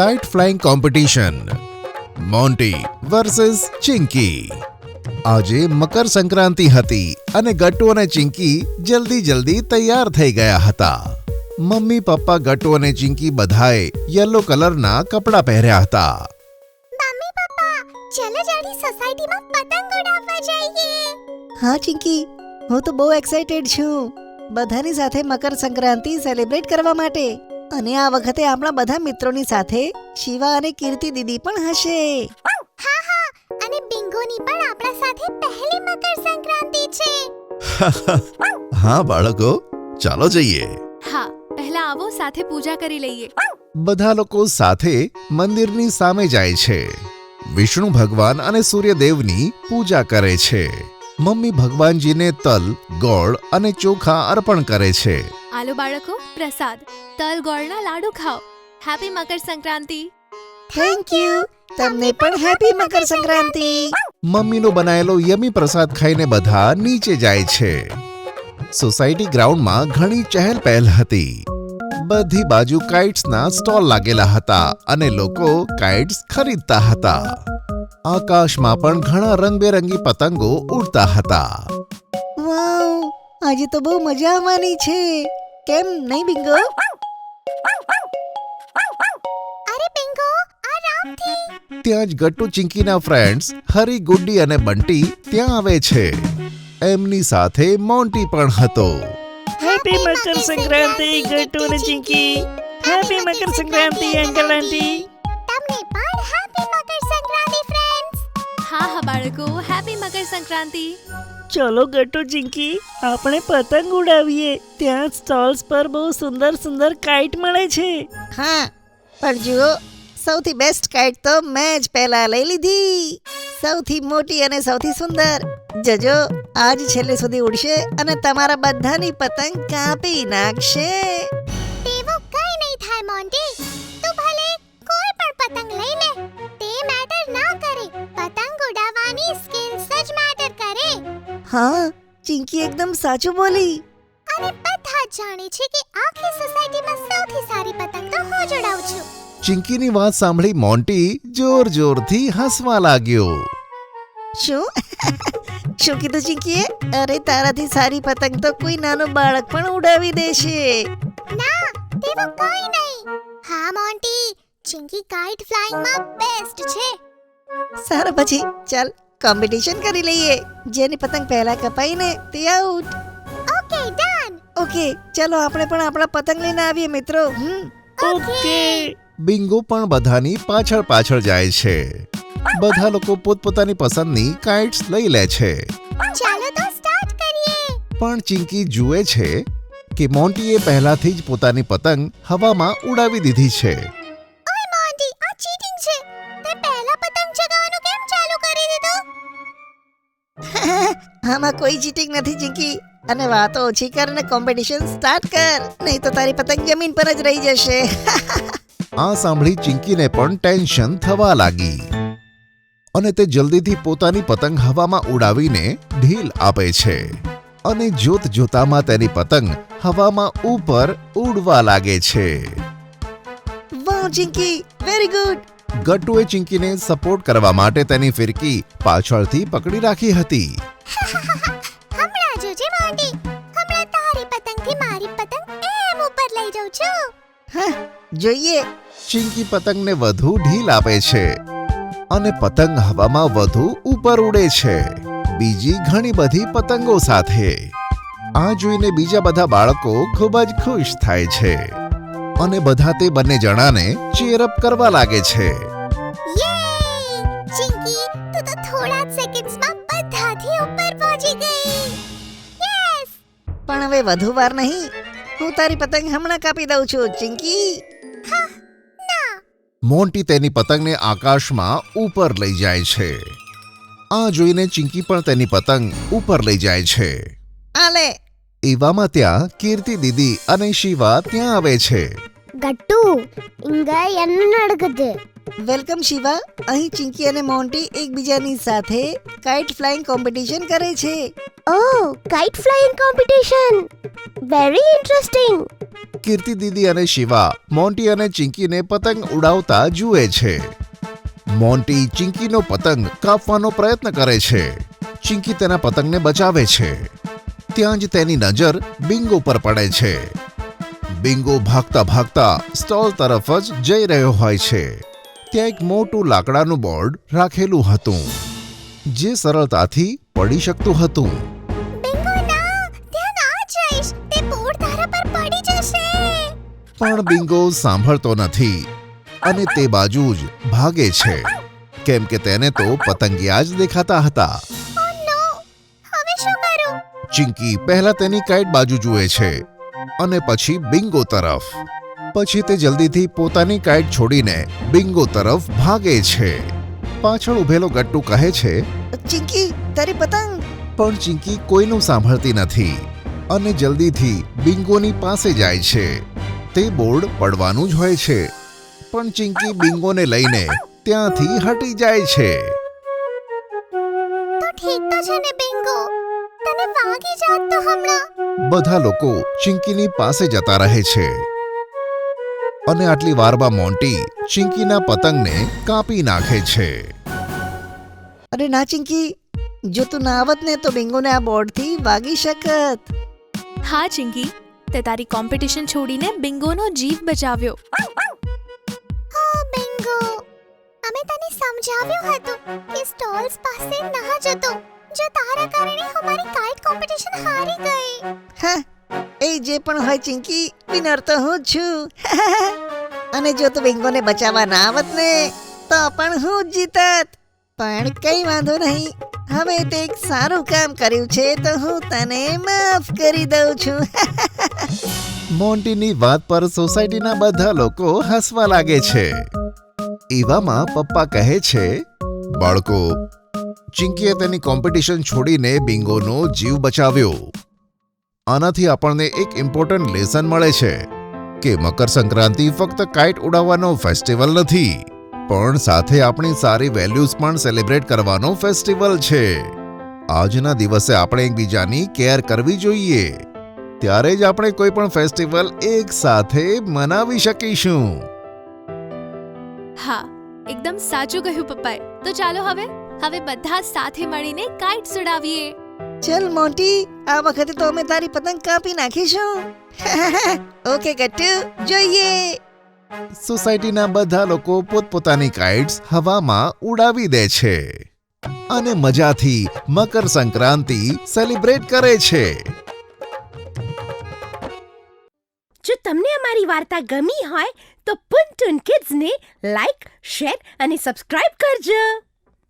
Kite flying competition Monty versus Chinki. આજે મકર સંક્રાંતિ હતી અને ગટ્ટુ અને ચિંકી જલ્દી તૈયાર થઈ ગયા હતા। મમ્મી પપ્પા ગટ્ટુ અને ચિંકી બધાએ યલો કલરના કપડાં પહેર્યા હતા। મમ્મી પપ્પા ચલો જલ્દી સોસાયટીમાં પતંગ ઉડાવવા જઈએ। હા ચિંકી, હું તો બહુ એક્સાઇટેડ છું બધાની સાથે મકર સંક્રાંતિ સેલિબ્રેટ કરવા માટે। અને આ વખતે આપણા બધા મિત્રોની સાથે શિવા અને કીર્તિ દીદી પણ હશે। હા અને બિંગોની પણ આપણા સાથે પહેલી મકર સંક્રાંતિ છે। હા બાળકો, ચાલો જઈએ। હા, પહેલા આવો સાથે પૂજા કરી લઈએ। બધા લોકો સાથે મંદિરની સામે જાય છે। વિષ્ણુ ભગવાન અને સૂર્યદેવની પૂજા કરે છે। મમ્મી ભગવાનજીને તલ, ગોળ અને ચોખા અર્પણ કરે છે। આલો બાળકો, પ્રસાદ તલ ગોળના લાડુ ખાઓ। Happy Makar Sankranti. Thank you, તમને પણ હેપી મકર સંક્રાંતિ। મમ્મીનો બનાવેલો યમી પ્રસાદ ખાઈને બધા નીચે જાય છે। સોસાયટી ગ્રાઉન્ડમાં ઘણી ચહેલ પહેલ હતી। બધી બાજુ કાઇટ્સના સ્ટોલ લાગેલા હતા અને લોકો કાઇટ્સ ખરીદતા હતા। આકાશમાં પણ ઘણા રંગબેરંગી પતંગો ઉડતા હતા। વાવ, આજે તો બહુ મજા આવવાની છે, કેમ નહીં બિંગો? અરે બિંગો, આ રામથી ત્યાં જ ગટ્ટુ ચિંકીના ફ્રેન્ડ્સ હરી, ગુડ્ડી અને બંટી ત્યાં આવે છે। એમની સાથે મોન્ટી પણ હતો। હેપી મકર સંક્રાંતિ ગટ્ટુ અને Chinki. Happy Makar Sankranti uncle aunty. તમને પણ હેપી મકર સંક્રાંતિ ફ્રેન્ડ્સ। હા બાળકો, હેપી મકર સંક્રાંતિ। ચલો ગટ્ટુ ચિંકી, આપણે પતંગ ઉડાવીએ। ત્યાં સ્ટોલ્સ પર બહુ સુંદર કાઇટ મળે છે। હા, પણ જુઓ, સૌથી બેસ્ટ કાઇટ તો મેં જ પહેલા લઈ લીધી। સૌથી મોટી અને સૌથી સુંદર। જજો, આજ છેલ્લે સુધી ઉડશે અને તમારા બધાની પતંગ કાપી નાખશે। તેવું કઈ નહીં થાય મોન્ટી, તું ભલે કોઈ પણ પતંગ લઈ લે, તે મેટર ના કરે। પતંગ ઉડાવવાની સ્કિલ્સ જ મેટર કરે। હા, ચિંકી એકદમ સાચું બોલી। અને બધા જ જાણે છે કે આખી સોસાયટીમાં સૌથી સારી પતંગ તો હું જ ઉડાવું છું। ચિંકીની વાત સાંભળી મોન્ટી જોરથી હસવા લાગ્યો। શું કીધું ચિંકીએ? અરે તારાથી સારી પતંગ તો કોઈ નાનો બાળક પણ ઉડાવી દેશે। ના, તેવું કઈ નહીં। હા મોન્ટી, ચિંકી કાઇટ ફ્લાઇંગમાં બેસ્ટ છે। સારું, પછી ચાલ કોમ્પિટિશન કરી લઈએ। જેની પતંગ પહેલા કપાઈ ને તે આઉટ। Okay, done. ઓકે, ચલો આપણે પણ આપણા પતંગ લઈને આવીએ મિત્રો। ઓકે। બિંગો પણ બધાની પાછળ જાય છે। બધા લોકો પોતપોતાની પસંદની કાઇટ્સ લઈ લે છે। ચાલો તો સ્ટાર્ટ કરીએ। પણ ચિંકી જુએ છે કે મોન્ટીએ પહેલાથી જ પોતાની પતંગ હવામાં ઉડાવી દીધી છે। ઓય મોન્ટી, આ ચીટિંગ છે। તે પહેલા પતંગ ચગાવવાનું કેમ ચાલુ કરી દીધું? આમાં કોઈ ચીટિંગ નથી ચિંકી। અને વાતો ઓછી કર અને કોમ્પિટિશન સ્ટાર્ટ કર, નહીં તો તારી પતંગ જમીન પર જ રહી જશે। આ સાંભળી ચિંકીને પણ ટેન્શન થવા લાગી અને તે જલ્દીથી પોતાની પતંગ હવામાં ઉડાવીને ઢીલ આપે છે અને જોતામાં તેની પતંગ હવામાં ઉપર ઉડવા લાગે છે। વાહ ચિંકી, વેરી ગુડ। ગટ્ટુએ ચિંકીને સપોર્ટ કરવા માટે તેની ફિરકી પાછળથી પકડી રાખી હતી। હમણાં જોજે મોન્ટી, હમણાં તારી પતંગથી મારી પતંગ એમ ઉપર લઈ જાઉં છું। હા, જોઈએ। ચિંકી પતંગને વધુ ઢીલ આપે છે અને પતંગ હવામાં વધુ ઉપર ઉડે છે, બીજી ઘણી બધી પતંગો સાથે। આ જોઈને બીજા બધા બાળકો ખૂબ જ ખુશ થાય છે અને બધા તે બંને જણાને ચીયરઅપ કરવા લાગે છે। યે! ચિંકી, તું તો થોડા જ સેકન્ડ્સમાં બધાથી ઉપર પહોંચી ગઈ। યસ! પણ હવે વધુ વાર નહીં, હું તારી પતંગ હમણાં કાપી દઉં છું ચિંકી। ના, મોન્ટી તેની પતંગને આકાશમાં ઉપર લઈ જાય છે। આ જોઈને ચિંકી પણ તેની પતંગ ઉપર લઈ જાય છે। આલે। એવામાં ત્યાં કીર્તિ દીદી અને શિવા ત્યાં આવે છે। ಗಟ್ಟು ಹಿಂಗ ಎನ್ನ ನಡಗದೆ વેલકમ શિવા. અહીં ચિંકી અને મોન્ટી એકબીજાની સાથે કાઇટ ફ્લાઇંગ કોમ્પિટિશન કરે છે. Oh, kite flying competition. Very interesting. Kirti દીદી અને શિવા મોન્ટી અને ચિંકીને પતંગ ઉડાવતા જુએ છે. મોન્ટી ચિંકીનો પતંગ કાપવાનો પ્રયત્ન કરે છે. ચિંકી તેના પતંગને બચાવે છે. ત્યાં જ તેની નજર બિંગો પર પડે છે. બિંગો ભાગતા ભાગતા સ્ટોલ તરફ જ જઈ રહ્યો હોય છે. ત્યાં એક મોટું લાકડાનું બોર્ડ રાખેલું હતું જે સરળતાથી પડી શકતું હતું. બિંગો ના, ત્યાં ના જઈશ. તે બોર્ડ તારા પર પડી જશે. પણ બિંગો સાંભળતો નથી અને તે બાજુ જ ભાગે છે કેમ કે તેને તો પતંગિયા જ દેખાતા હતા. ઓ નો, હવે શું કરું? ચિંકી પહેલા તેની કાઇટ બાજુ જુએ છે અને પછી બિંગો તરફ. પછી તે જલ્દીથી પોતાની કાઇટ છોડીને બિંગો તરફ ભાગે છે. પાછળ ઉભેલો ગટ્ટુ કહે છે, ચિંકી, તારી પતંગ. પણ ચિંકી કોઈનું સાંભળતી નથી અને જલ્દીથી બિંગોની પાસે જાય છે. તે બોર્ડ પડવાનું જ હોય છે પણ ચિંકી બિંગોને લઈને ત્યાંથી હટી જાય છે. તો ઠીક તો છે ને બિંગો? તને વાગી જાત તો હમણાં. બધા લોકો ચિંકીની પાસે જતા રહે છે અને આટલી વારમાં મોન્ટી ચિંકીના પતંગને કાપી નાખે છે. અરે ના ચિંકી, જો તું ના આવત ને તો બિંગોને આ બોર્ડથી વાગી શકત. હા ચિંકી, તે તારી કોમ્પિટિશન છોડીને બિંગોનો જીવ બચાવ્યો. હો બિંગો, અમે તને સમજાવ્યું હતું કે સ્ટોલ્સ પાસે ના જતો. જો તારા કારણે અમારી કાઇટ કોમ્પિટિશન હારી ગઈ. હા, એ જે પણ હોય ચિંકી, વિનર તો હું જ છું. અને જો તું બિંગોને બચાવવા ના આવત ને તો પણ હું જ જીતત. પણ કઈ વાંધો નહીં, હવે તે એક સારું કામ કર્યું છે તો હું તને માફ કરી દઉં છું. મોન્ટીની વાત પર સોસાયટીના બધા લોકો હસવા લાગે છે. એવામાં પપ્પા કહે છે, બાળકો, ચિંકીએ તેની કોમ્પિટિશન છોડીને બિંગોનો જીવ બચાવ્યો. આનાથી આપણને એક ઇમ્પોર્ટન્ટ લેસન મળે છે કે મકર સંક્રાંતિ ફક્ત કાઇટ ઉડાવવાનો ફેસ્ટિવલ નથી પણ સાથે આપણી સારી વેલ્યુઝ પણ સેલિબ્રેટ કરવાનો ફેસ્ટિવલ છે. આજના દિવસે આપણે એકબીજાની કેર કરવી જોઈએ. ત્યારે જ આપણે કોઈ પણ ફેસ્ટિવલ એક સાથે મનાવી શકીશું. હા, એકદમ સાચું કહ્યું પપ્પાએ. તો ચાલો હવે બધા સાથે મળીને કાઇટ્સ ઉડાવીએ. ચલ મોન્ટી, આ વખતે તો અમે તારી પતંગ કાપી નાખીશું. ઓકે ગટ્ટુ, જોઈએ. સોસાયટીના બધા લોકો પોતપોતાની કાઇટ્સ હવામાં ઉડાવી દે છે અને મજાથી મકર સંક્રાંતિ સેલિબ્રેટ કરે છે. જો તમને અમારી વાર્તા ગમી હોય તો પુન ટુન કિડ્સને લાઈક, શેર અને સબસ્ક્રાઇબ કરજો.